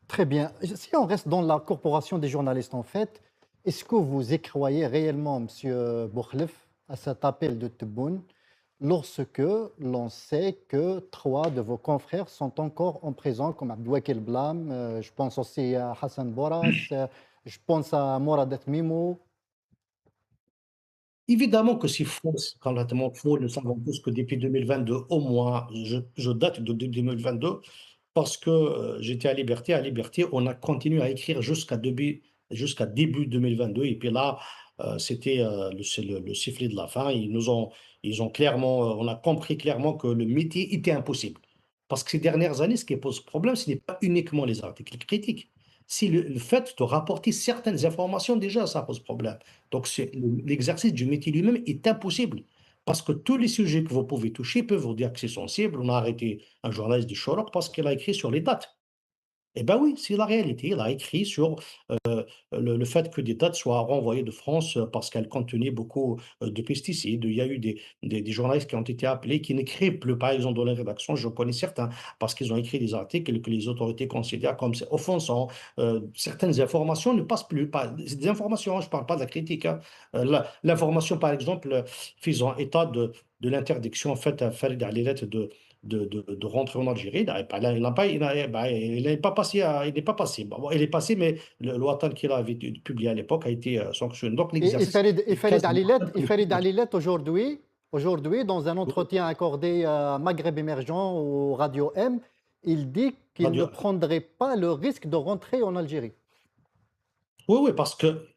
Très bien. Si on reste dans la corporation des journalistes, en fait, est-ce que vous y croyez réellement, Monsieur Bourkhlef, à cet appel de Tebboune, lorsque l'on sait que 3 de vos confrères sont encore en prison, comme Abdouakil Blam, je pense aussi à Hassan Boras, je pense à Mouradet Mimo. Évidemment que c'est faux, c'est complètement faux. Nous savons tous que depuis 2022, au moins, je date de 2022, parce que j'étais à Liberté. À Liberté, on a continué à écrire jusqu'à début 2022. Et puis là, c'était c'est le sifflet de la fin. Ils ont clairement, on a compris clairement que le métier était impossible. Parce que ces dernières années, ce qui pose problème, ce n'est pas uniquement les articles critiques. C'est le fait de rapporter certaines informations, déjà, ça pose problème. Donc, l'exercice du métier lui-même est impossible. Parce que tous les sujets que vous pouvez toucher peuvent vous dire que c'est sensible. On a arrêté un journaliste du Chorok parce qu'il a écrit sur les dates. Eh bien oui, c'est la réalité. Il a écrit sur le fait que des dates soient renvoyées de France parce qu'elles contenaient beaucoup de pesticides. Il y a eu des journalistes qui ont été appelés, qui n'écrivent plus, par exemple, dans les rédactions. Je connais certains, parce qu'ils ont écrit des articles que les autorités considèrent comme offensants. Certaines informations ne passent plus. C'est des informations, je ne parle pas de la critique, hein. L'information, par exemple, faisant état de l'interdiction faite à Farid Alilet de rentrer en Algérie. Il n'est pas passé. Il n'est pas passé. Bon, il est passé, mais le Ouattan qu'il avait publié à l'époque a été sanctionné. Donc l'exercice est quasiment Et Farid Alilet aujourd'hui, dans un entretien accordé à Maghreb Émergent au Radio M, il dit qu'il ne radio. prendrait pas le risque de rentrer en Algérie. Oui, oui, parce que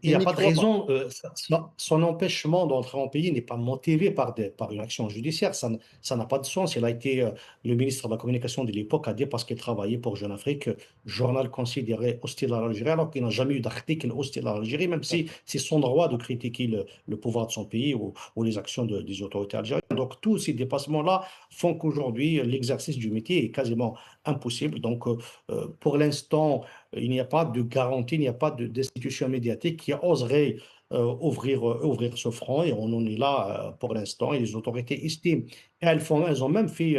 il n'y Il a n'y pas de croit pas. raison. Son empêchement d'entrer en pays n'est pas motivé par une action judiciaire. Ça n'a pas de sens. Il a été le ministre de la Communication de l'époque a dit parce qu'il travaillait pour Jeune Afrique, journal considéré hostile à l'Algérie, alors qu'il n'a jamais eu d'article hostile à l'Algérie, même Tout à si fait. c'est son droit de critiquer le pouvoir de son pays ou les actions des autorités algériennes. Donc tous ces dépassements-là font qu'aujourd'hui, l'exercice du métier est quasiment impossible. Donc pour l'instant, il n'y a pas de garantie, il n'y a pas d'institution médiatique qui oserait ouvrir ce front et on en est là pour l'instant et les autorités estiment. Et elles ont même fait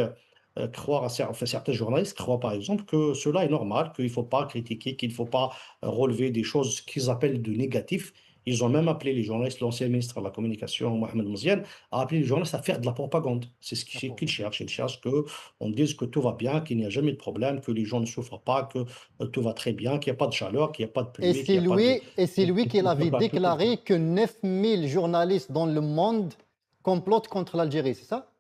croire enfin, certains journalistes croient par exemple que cela est normal, qu'il ne faut pas critiquer, qu'il ne faut pas relever des choses qu'ils appellent de négatifs. Ils ont même appelé les journalistes, l'ancien ministre de la Communication, Mohamed Mouziane, a appelé les journalistes à faire de la propagande. C'est ce qu'ils cherchent. Ils cherchent qu'on dise que tout va bien, qu'il n'y a jamais de problème, que les gens ne souffrent pas, que tout va très bien, qu'il n'y a pas de chaleur, qu'il n'y a pas de pluie, qu'il n'y a pas de... Et c'est lui qui avait déclaré que 9000 journalistes dans le monde complotent contre l'Algérie, c'est ça?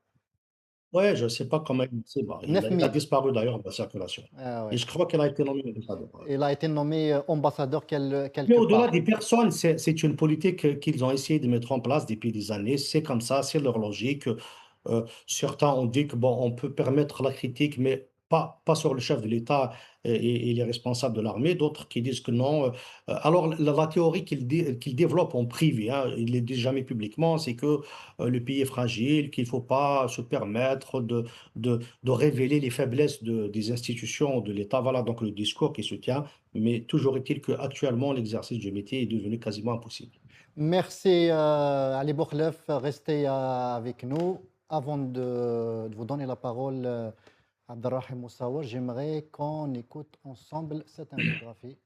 Ouais, je ne sais pas comment il sait. Bah, il a 9000. disparu d'ailleurs de la circulation. Ah Et ouais. je crois qu'il a été nommé ambassadeur. Il a été nommé ambassadeur Mais quelque au-delà part. des personnes, c'est une politique qu'ils ont essayé de mettre en place depuis des années. C'est comme ça, c'est leur logique. Certains ont dit que bon, on peut permettre la critique, mais pas sur le chef de l'État et les responsables de l'armée. D'autres qui disent que non. Alors, la théorie qu'il développe en privé, hein, il ne le dit jamais publiquement, c'est que le pays est fragile, qu'il ne faut pas se permettre de révéler les faiblesses des institutions de l'État. Voilà donc le discours qui se tient. Mais toujours est-il qu'actuellement, l'exercice du métier est devenu quasiment impossible. Merci Ali Bourkhlef, restez avec nous. Avant de vous donner la parole, Abdelrahim Moussaoua, j'aimerais qu'on écoute ensemble cette infographie.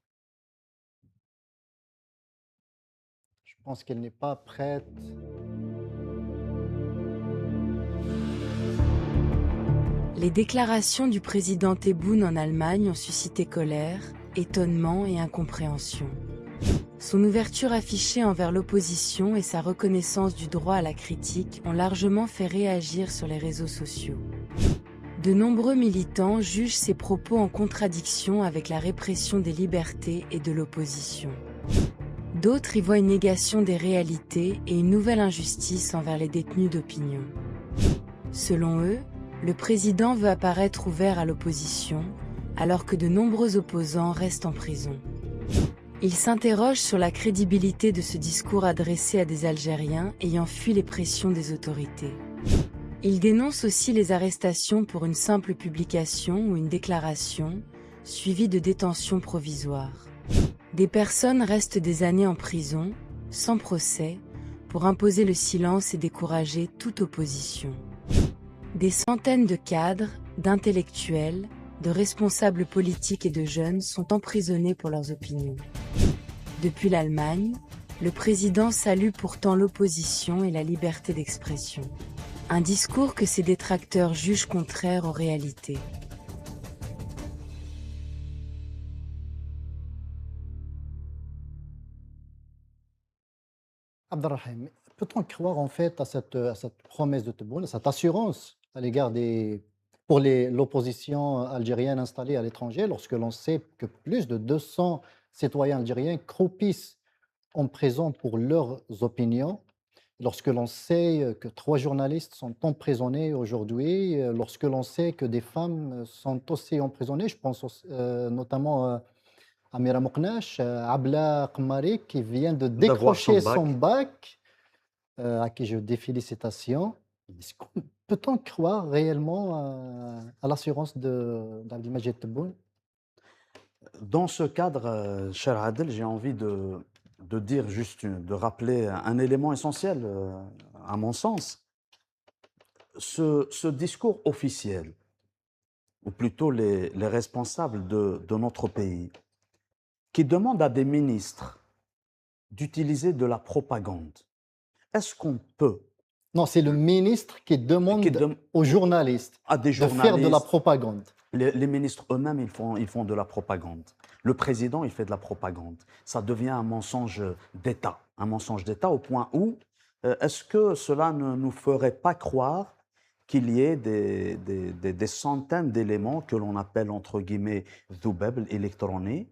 Je pense qu'elle n'est pas prête. Les déclarations du président Tebboune en Allemagne ont suscité colère, étonnement et incompréhension. Son ouverture affichée envers l'opposition et sa reconnaissance du droit à la critique ont largement fait réagir sur les réseaux sociaux. De nombreux militants jugent ces propos en contradiction avec la répression des libertés et de l'opposition. D'autres y voient une négation des réalités et une nouvelle injustice envers les détenus d'opinion. Selon eux, le président veut apparaître ouvert à l'opposition, alors que de nombreux opposants restent en prison. Ils s'interrogent sur la crédibilité de ce discours adressé à des Algériens ayant fui les pressions des autorités. Ils dénoncent aussi les arrestations pour une simple publication ou une déclaration, suivies de détentions provisoires. Des personnes restent des années en prison, sans procès, pour imposer le silence et décourager toute opposition. Des centaines de cadres, d'intellectuels, de responsables politiques et de jeunes sont emprisonnés pour leurs opinions. Depuis l'Allemagne, le président salue pourtant l'opposition et la liberté d'expression. Un discours que ses détracteurs jugent contraire aux réalités. Abdelrahim, peut-on croire en fait à cette promesse de Tebboune, à cette assurance à l'égard pour l'opposition algérienne installée à l'étranger, lorsque l'on sait que plus de 200 citoyens algériens croupissent en prison pour leurs opinions, lorsque l'on sait que 3 journalistes sont emprisonnés aujourd'hui, lorsque l'on sait que des femmes sont aussi emprisonnées, je pense notamment Amira Mouknache, Abla Qmari, qui vient de décrocher son bac, à qui je dis félicitations. Peut-on croire réellement à l'assurance d'Abdelmajid Tebboune? Dans ce cadre, cher Adel, j'ai envie de dire juste, de rappeler un élément essentiel, à mon sens. Ce discours officiel, ou plutôt les responsables de notre pays, qui demandent à des ministres d'utiliser de la propagande, est-ce qu'on peut... Non, c'est le ministre qui demande aux journalistes, de faire de la propagande. Les ministres eux-mêmes, ils font de la propagande. Le président, il fait de la propagande. Ça devient un mensonge d'État. Un mensonge d'État au point où, est-ce que cela ne nous ferait pas croire qu'il y ait des centaines d'éléments que l'on appelle, entre guillemets, zoubeb électroniques,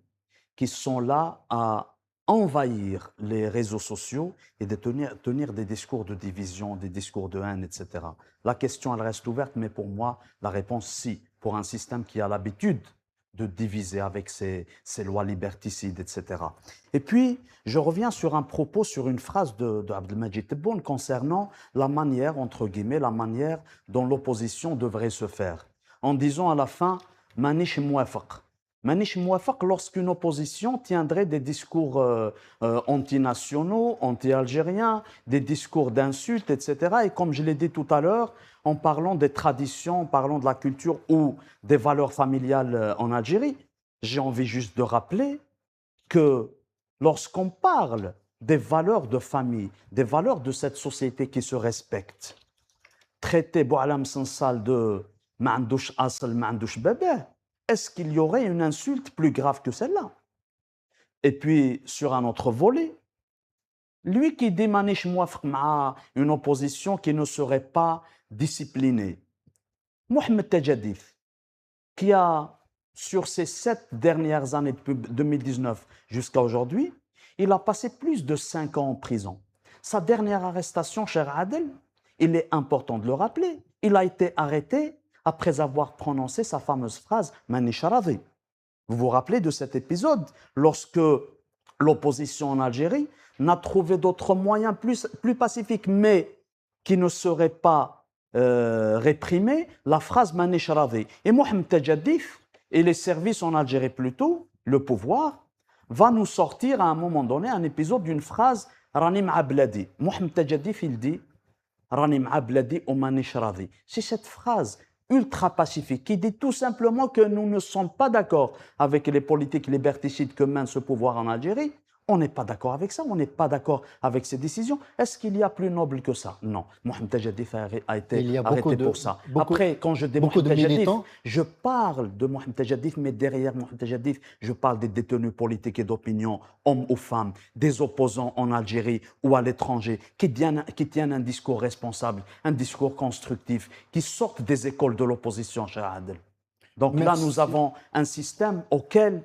qui sont là à envahir les réseaux sociaux et de tenir des discours de division, des discours de haine, etc. La question, elle reste ouverte, mais pour moi, la réponse, si. Pour un système qui a l'habitude de diviser avec ses lois liberticides, etc. Et puis, je reviens sur un propos, sur une phrase de Abdelmajid Tebboune concernant la manière, entre guillemets, la manière dont l'opposition devrait se faire. En disant à la fin, « Manish mouafaq ». Manish mouafaq, lorsqu'une opposition tiendrait des discours antinationaux, anti-algériens, des discours d'insultes, etc. Et comme je l'ai dit tout à l'heure, en parlant des traditions, en parlant de la culture ou des valeurs familiales en Algérie, j'ai envie juste de rappeler que lorsqu'on parle des valeurs de famille, des valeurs de cette société qui se respecte, traiter Boualam Sansal de « ma'andouch asl, ma'andouch bébé », est-ce qu'il y aurait une insulte plus grave que celle-là? Et puis, sur un autre volet, lui qui dit Manish Mouafq ma'a une opposition qui ne serait pas disciplinée, Mohamed Tajadif, qui a, sur ces 7 dernières années, depuis 2019 jusqu'à aujourd'hui, il a passé plus de 5 ans en prison. Sa dernière arrestation, cher Adel, il est important de le rappeler, il a été arrêté après avoir prononcé sa fameuse phrase « Manish Radhi ». Vous vous rappelez de cet épisode lorsque l'opposition en Algérie n'a trouvé d'autres moyens plus pacifiques, mais qui ne seraient pas réprimés, la phrase « Manish Radhi ». Et Mohamed Tajadif et les services en Algérie plutôt, le pouvoir, va nous sortir à un moment donné un épisode d'une phrase « Rani ma'a bladi ». Mohamed Tajadif, il dit « Rani ma'a bladi ou Manish Radhi ». C'est cette phrase ultra pacifique qui dit tout simplement que nous ne sommes pas d'accord avec les politiques liberticides que mène ce pouvoir en Algérie. On n'est pas d'accord avec ça, on n'est pas d'accord avec ces décisions. Est-ce qu'il y a plus noble que ça? Non. Mohamed Tajaddif a été arrêté pour ça. Après, quand je dis Mohamed Tajaddif, je parle de Mohamed Tajaddif, mais derrière Mohamed Tajaddif, je parle des détenus politiques et d'opinion, hommes ou femmes, des opposants en Algérie ou à l'étranger, qui tiennent un discours responsable, un discours constructif, qui sortent des écoles de l'opposition, Cheikh Adel. Donc là, nous avons un système auquel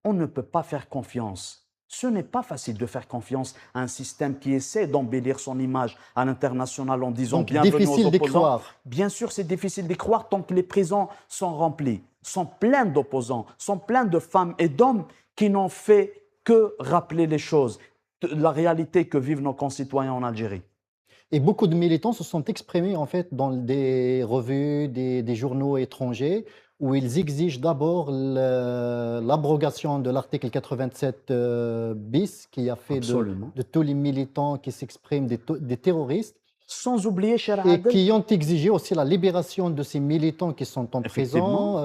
on ne peut pas faire confiance. Ce n'est pas facile de faire confiance à un système qui essaie d'embellir son image à l'international en disant bienvenue aux opposants. Bien sûr, c'est difficile d'y croire tant que les prisons sont remplies, sont pleines d'opposants, sont pleines de femmes et d'hommes qui n'ont fait que rappeler les choses, la réalité que vivent nos concitoyens en Algérie. Et beaucoup de militants se sont exprimés en fait dans des revues, des journaux étrangers, où ils exigent d'abord l'abrogation de l'article 87 bis, qui a fait de tous les militants qui s'expriment des terroristes. Sans oublier, cher Et qui ont exigé aussi la libération de ces militants qui sont en prison.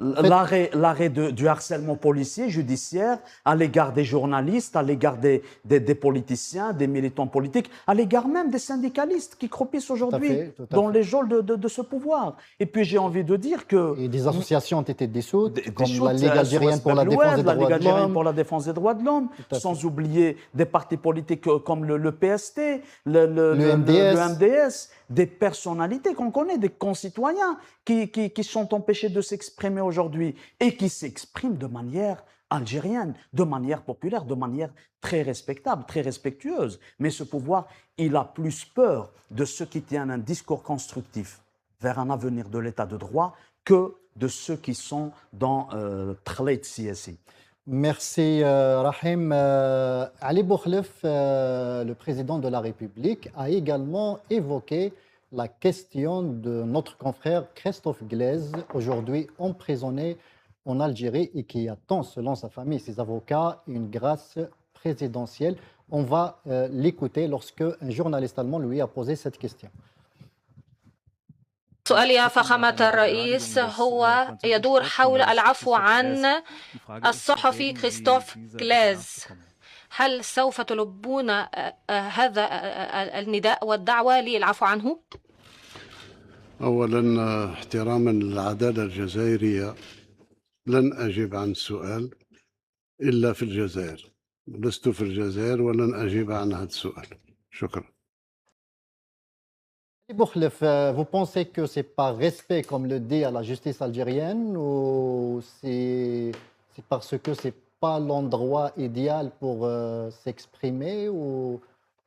L'arrêt du harcèlement policier, judiciaire, à l'égard des journalistes, à l'égard des politiciens, des militants politiques, à l'égard même des syndicalistes qui croupissent aujourd'hui dans les geôles de ce pouvoir. Et puis j'ai envie de dire que... Et des associations ont été dissoutes, comme la Ligue algérienne pour la défense des droits de l'homme, sans oublier des partis politiques comme le PST, le MDS, des personnalités qu'on connaît, des concitoyens qui sont empêchés de s'exprimer aujourd'hui et qui s'expriment de manière algérienne, de manière populaire, de manière très respectable, très respectueuse. Mais ce pouvoir, il a plus peur de ceux qui tiennent un discours constructif vers un avenir de l'état de droit que de ceux qui sont dans Tkhleït Siassi. Merci Rahim. Ali Boukhlef, le président de la République, a également évoqué la question de notre confrère Christophe Glaise, aujourd'hui emprisonné en Algérie et qui attend, selon sa famille et ses avocats, une grâce présidentielle. On va l'écouter lorsque un journaliste allemand lui a posé cette question. سؤالي يا فخامة الرئيس هو يدور حول العفو عن الصحفي كريستوف غليز. هل سوف تلبون هذا النداء والدعوة للعفو عنه؟ أولا احتراما للعدالة الجزائرية لن أجيب عن السؤال إلا في الجزائر. لست في الجزائر ولن أجيب عن هذا السؤال. شكرا. Boukhlef, vous pensez que c'est par respect, comme le dit à la justice algérienne, ou c'est parce que c'est pas l'endroit idéal pour s'exprimer, ou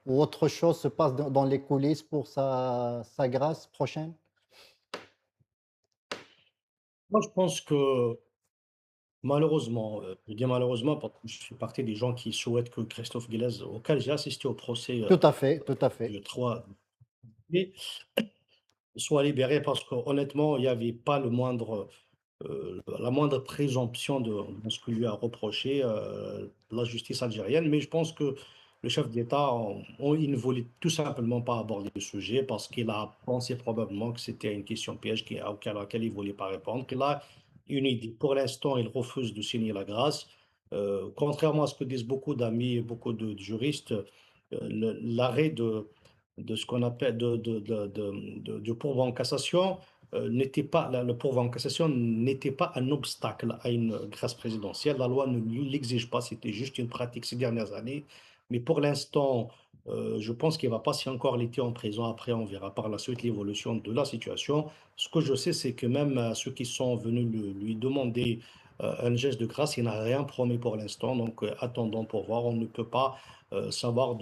autre chose se passe dans les coulisses pour sa grâce prochaine? Moi, je pense que malheureusement, je dis malheureusement parce que je fais partie des gens qui souhaitent que Christophe Glaise, auquel j'ai assisté au procès Tout à fait, tout à fait. le 3 juillet, soit libéré parce qu'honnêtement, il n'y avait pas la moindre présomption de ce que lui a reproché la justice algérienne. Mais je pense que le chef d'État, il ne voulait tout simplement pas aborder le sujet parce qu'il a pensé probablement que c'était une question piège à laquelle il ne voulait pas répondre. Il a une idée. Pour l'instant, il refuse de signer la grâce. Contrairement à ce que disent beaucoup d'amis et beaucoup de juristes, l'arrêt de ce qu'on appelle de pourvoi en cassation n'était pas, le pourvoi en cassation n'était pas un obstacle à une grâce présidentielle. La loi ne l'exige pas, c'était juste une pratique ces dernières années. Mais pour l'instant, je pense qu'il va passer encore l'été en prison. Après, on verra par la suite l'évolution de la situation. Ce que je sais, c'est que même ceux qui sont venus lui demander un geste de grâce, il n'a rien promis pour l'instant. Donc, attendons pour voir. On ne peut pas savoir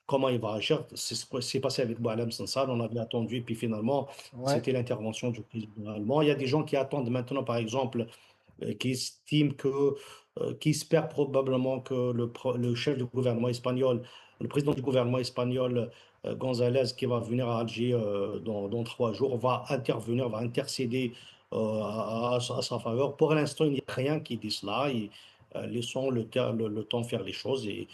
comment il va agir. C'est ce qui s'est passé avec Boualem Sansal. On avait attendu, et puis finalement, c'était l'intervention du président allemand. Il y a des gens qui attendent maintenant, par exemple, qui estiment qui espèrent probablement que le chef du gouvernement espagnol, le président du gouvernement espagnol, González, qui va venir à Alger dans 3 jours, va intervenir, va intercéder à sa faveur. Pour l'instant, il n'y a rien qui dit cela. Laissons le temps faire les choses. Et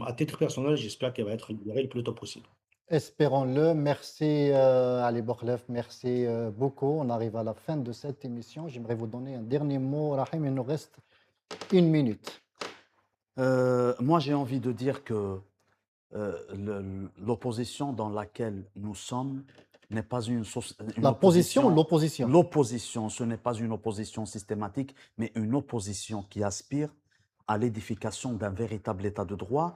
à titre personnel, j'espère qu'elle va être libérée le plus tôt possible. Espérons-le. Merci Ali Boukhlef, merci beaucoup. On arrive à la fin de cette émission. J'aimerais vous donner un dernier mot. Rahim, il nous reste 1 minute. Moi, j'ai envie de dire que l'opposition dans laquelle nous sommes n'est pas une La position ou l'opposition? L'opposition, ce n'est pas une opposition systématique, mais une opposition qui aspire à l'édification d'un véritable État de droit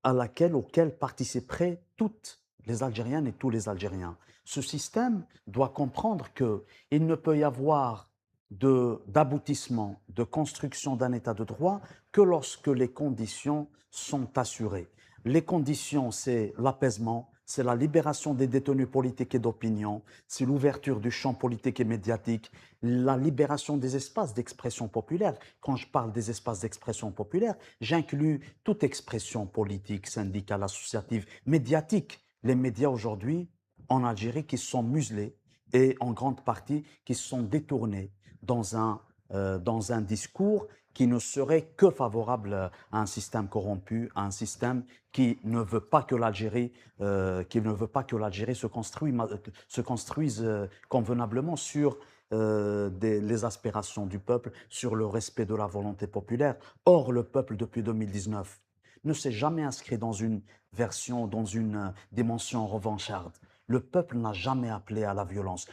auquel participeraient toutes les Algériennes et tous les Algériens. Ce système doit comprendre qu'il ne peut y avoir d'aboutissement, de construction d'un État de droit que lorsque les conditions sont assurées. Les conditions, c'est l'apaisement, c'est la libération des détenus politiques et d'opinion, c'est l'ouverture du champ politique et médiatique, la libération des espaces d'expression populaire. Quand je parle des espaces d'expression populaire, j'inclus toute expression politique, syndicale, associative, médiatique. Les médias aujourd'hui en Algérie qui sont muselés et en grande partie qui sont détournés dans un discours qui ne serait que favorable à un système corrompu, à un système qui ne veut pas que l'Algérie se construise convenablement sur les aspirations du peuple, sur le respect de la volonté populaire. Or, le peuple, depuis 2019, ne s'est jamais inscrit dans une version, dans une dimension revancharde. Le peuple n'a jamais appelé à la violence.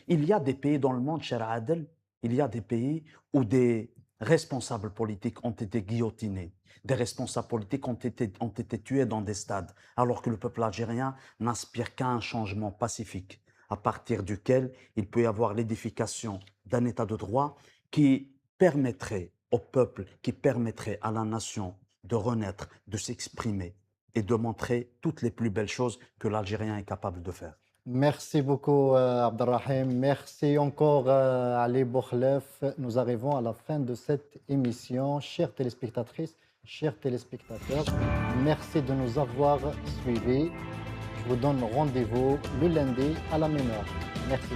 Il y a des pays dans le monde, cher Adel, il y a des pays où des responsables politiques ont été guillotinés, des responsables politiques ont été tués dans des stades, alors que le peuple algérien n'aspire qu'à un changement pacifique, à partir duquel il peut y avoir l'édification d'un État de droit qui permettrait au peuple, qui permettrait à la nation de renaître, de s'exprimer et de montrer toutes les plus belles choses que l'Algérien est capable de faire. Merci beaucoup, Abdelrahim. Merci encore, Ali Bouchlef. Nous arrivons à la fin de cette émission. Chères téléspectatrices, chers téléspectateurs, merci de nous avoir suivis. Je vous donne rendez-vous le lundi à la même heure. Merci.